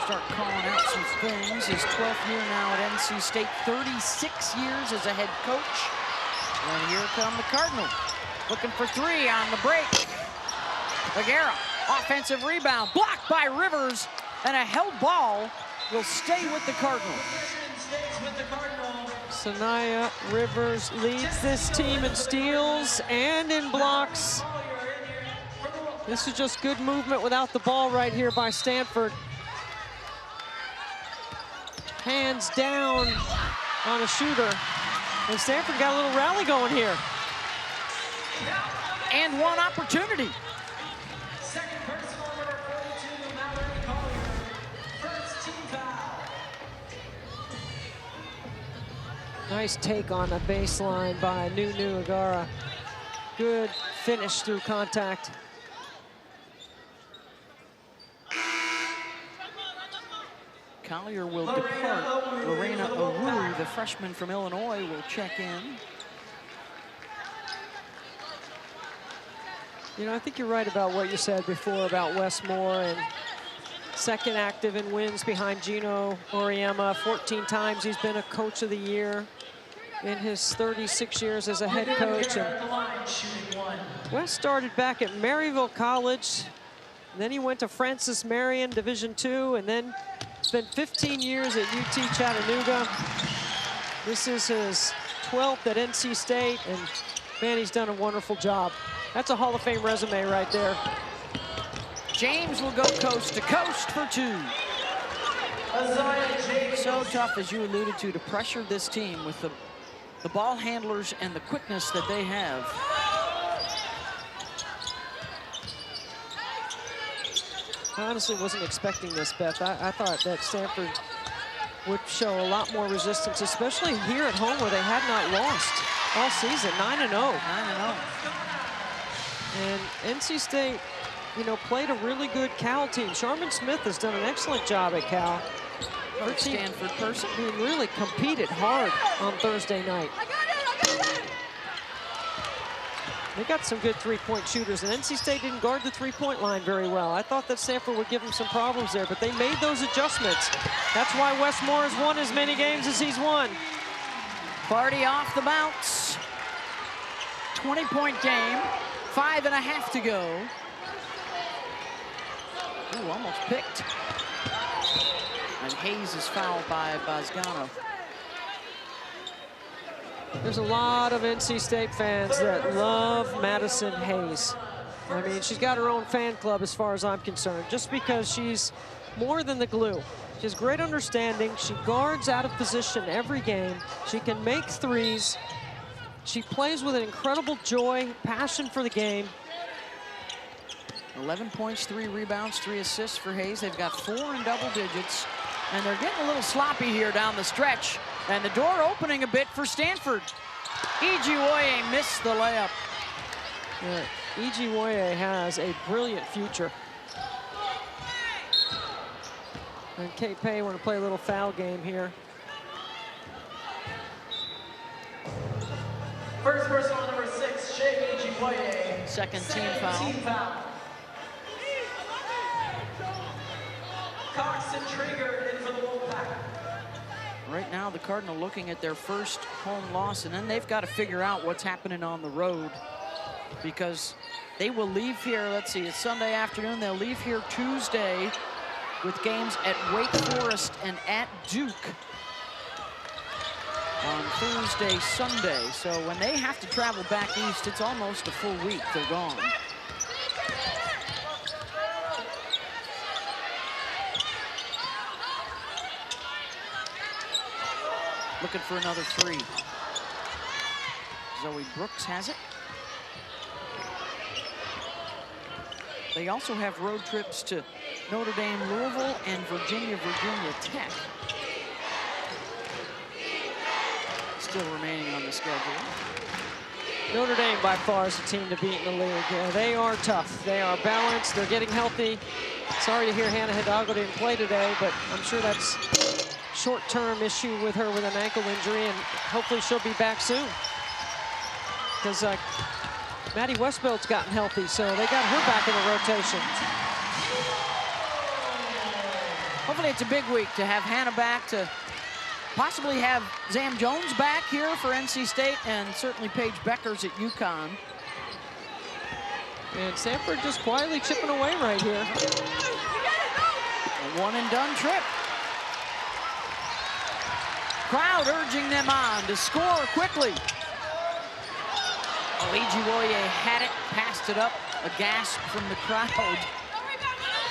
start calling out some things. His 12th year now at NC State, 36 years as a head coach. And here come the Cardinal. Looking for 3 on the break. Aziaha, offensive rebound, blocked by Rivers, and a held ball will stay with the Cardinal. Saniya Rivers leads this team in steals and in blocks. This is just good movement without the ball right here by Stanford. Hands down on a shooter. And Stanford got a little rally going here. And one opportunity. Second personal, number 42, Mallory Collier. First team foul. Nice take on the baseline by Nunu Agara. Good finish through contact. Collier will depart. Lorena Awu, the freshman from Illinois, will check in. You know, I think you're right about what you said before about Wes Moore and second active in wins behind Gino Auriemma. 14 times he's been a coach of the year in his 36 years as a head coach. And Wes started back at Maryville College. Then he went to Francis Marion Division II, and then spent 15 years at UT Chattanooga. This is his 12th at NC State, and man, he's done a wonderful job. That's a Hall of Fame resume right there. James will go coast to coast for 2. Aziaha James. So tough, as you alluded to pressure this team with the ball handlers and the quickness that they have. I honestly wasn't expecting this, Beth. I thought that Stanford would show a lot more resistance, especially here at home where they had not lost all season, 9-0. 9-0. And NC State, you know, played a really good Cal team. Sharman Smith has done an excellent job at Cal. Her Stanford person. He really competed hard on Thursday night. They got some good three-point shooters, and NC State didn't guard the three-point line very well. I thought that Stanford would give them some problems there, but they made those adjustments. That's why Wes Moore has won as many games as he's won. Party off the bounce. 20-point game, 5.5 to go. Ooh, almost picked. And Hayes is fouled by Bozgano. There's a lot of NC State fans that love Madison Hayes. I mean, she's got her own fan club as far as I'm concerned, just because she's more than the glue. She has great understanding. She guards out of position every game. She can make threes. She plays with an incredible joy, passion for the game. 11 points, 3 rebounds, 3 assists for Hayes. They've got 4 in double digits, and they're getting a little sloppy here down the stretch. And the door opening a bit for Stanford. Ijiwoye missed the layup. Yeah, Ijiwoye has a brilliant future. And Kate Pay want to play a little foul game here. First person on number 6, Shea Ijiwoye. Second team foul. Cox and Trigger in for the Wolfpack. Right now, the Cardinal looking at their first home loss, and then they've got to figure out what's happening on the road, because they will leave here, let's see, it's Sunday afternoon. They'll leave here Tuesday with games at Wake Forest and at Duke on Thursday, Sunday. So when they have to travel back east, it's almost a full week they're gone. Looking for another 3. Zoe Brooks has it. They also have road trips to Notre Dame, Louisville, and Virginia Tech. Still remaining on the schedule. Notre Dame by far is the team to beat in the league. Yeah, they are tough. They are balanced. They're getting healthy. Sorry to hear Hannah Hidalgo didn't play today, but I'm sure that's short-term issue with her with an ankle injury, and hopefully she'll be back soon. Because Maddie Westbelt's gotten healthy, so they got her back in the rotation. Hopefully it's a big week to have Hannah back, to possibly have Zam Jones back here for NC State, and certainly Paige Beckers at UConn. And Stanford just quietly chipping away right here. A one-and-done trip. Crowd urging them on to score quickly. Ijiwoye had it, passed it up, a gasp from the crowd.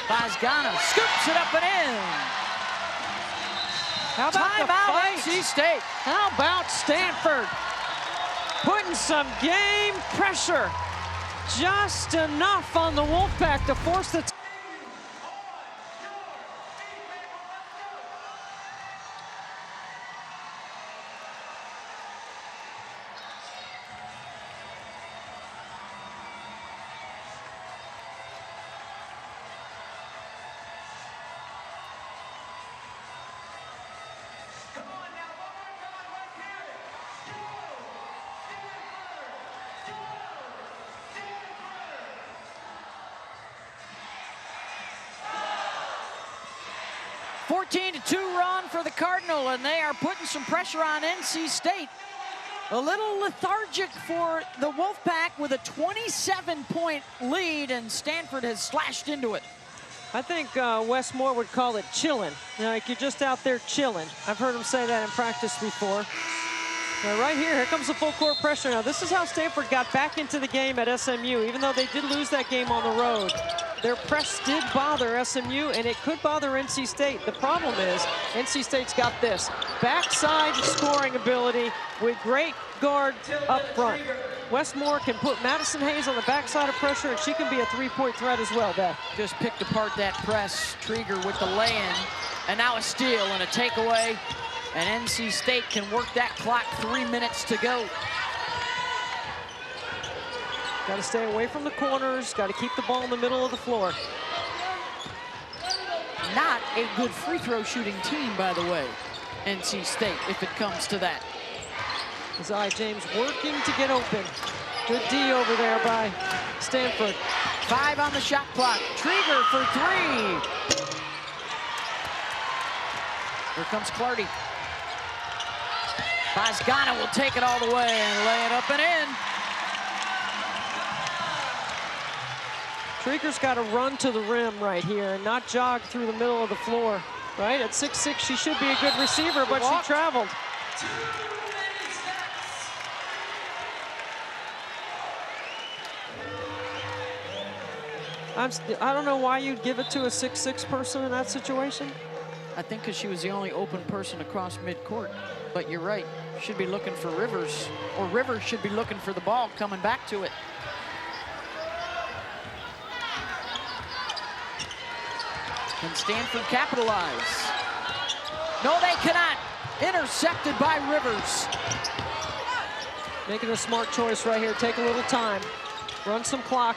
Bozgano scoops it up and in. How about the fight? NC State. How about Stanford putting some game pressure, just enough on the Wolfpack to force the 14-2 run for the Cardinal, and they are putting some pressure on NC State. A little lethargic for the Wolfpack with a 27-point lead, and Stanford has slashed into it. I think Wes Moore would call it chilling. Like you're just out there chilling. I've heard him say that in practice before. Now right here comes the full court pressure. Now this is how Stanford got back into the game at SMU, even though they did lose that game on the road. Their press did bother SMU, and it could bother NC State. The problem is NC State's got this backside scoring ability with great guard up front. Wes Moore can put Madison Hayes on the backside of pressure, and she can be a three-point threat as well, Beth. Just picked apart that press. Trieger with the lay-in, and now a steal and a takeaway. And NC State can work that clock, 3 minutes to go. Got to stay away from the corners, got to keep the ball in the middle of the floor. Not a good free throw shooting team, by the way, NC State, if it comes to that. Aziaha James working to get open. Good D over there by Stanford. 5 on the shot clock. Trieger for 3. Here comes Clardy. Bozgana will take it all the way and lay it up and in. Trieger's got to run to the rim right here and not jog through the middle of the floor, right? At 6'6", she should be a good receiver, but she traveled. I don't know why you'd give it to a 6'6" person in that situation. I think because she was the only open person across midcourt. But you're right, should be looking for Rivers, or Rivers should be looking for the ball coming back to it. Can Stanford capitalize? No, they cannot. Intercepted by Rivers. Making a smart choice right here. Take a little time. Run some clock.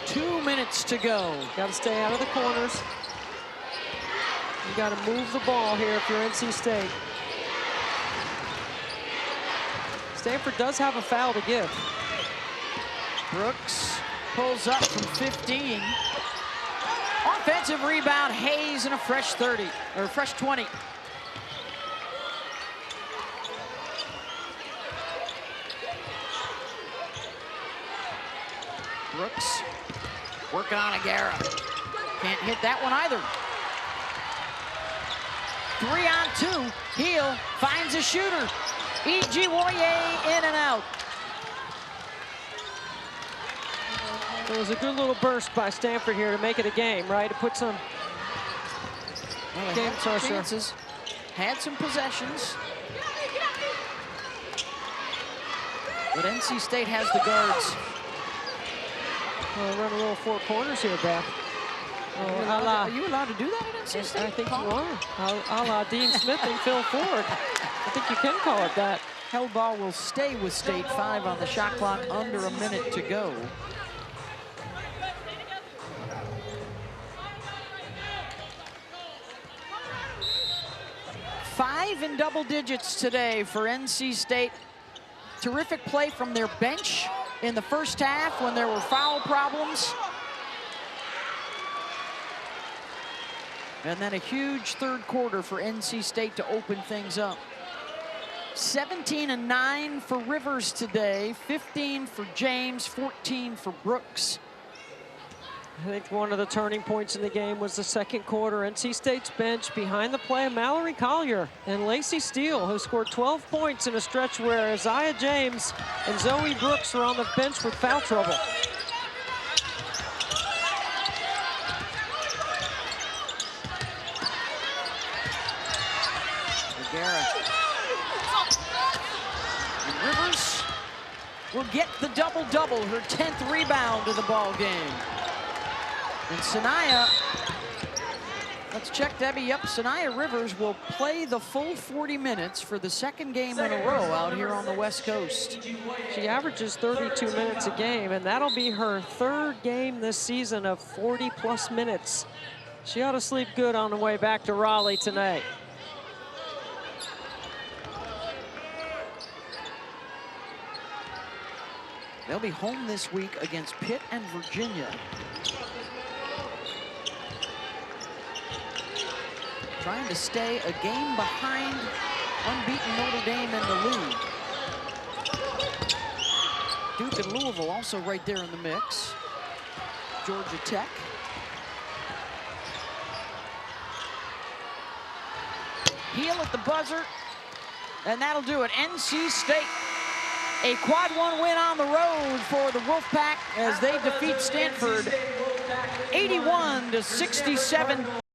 2 minutes to go. Got to stay out of the corners. You got to move the ball here if you're NC State. Stanford does have a foul to give. Brooks pulls up from 15. Offensive rebound, Hayes, and a fresh 30, or fresh 20. Brooks working on Aziaha. Can't hit that one either. 3-on-2. Heel finds a shooter. E.G. Warrior in and out. It was a good little burst by Stanford here to make it a game, right? To put some game pressure. Chances. Had some possessions. But NC State has the guards. Well, run a little four corners here, Beth. Are you allowed to do that at NC State? I think you are. A la Dean Smith and Phil Ford. I think you can call it that. Held ball will stay with State. 5 on the shot clock, under a minute to go. Five in double digits today for NC State. Terrific play from their bench in the first half when there were foul problems. And then a huge third quarter for NC State to open things up. 17 and 9 for Rivers today, 15 for James, 14 for Brooks. I think one of the turning points in the game was the second quarter. NC State's bench behind the play of Mallory Collier and Lacey Steele, who scored 12 points in a stretch where Aziaha James and Zoe Brooks were on the bench with foul trouble. And Rivers will get the double-double, her 10th rebound of the ball game. And Saniya, let's check Debbie. Yep, Saniya Rivers will play the full 40 minutes for the second game in a row out here on the West Coast. She averages 32 minutes a game, and that'll be her third game this season of 40-plus minutes. She ought to sleep good on the way back to Raleigh tonight. They'll be home this week against Pitt and Virginia. trying to stay a game behind unbeaten Notre Dame in the league. Duke and Louisville also right there in the mix. Georgia Tech. Heel at the buzzer, and that'll do it. NC State, a quad one win on the road for the Wolfpack as they defeat Stanford 81-67.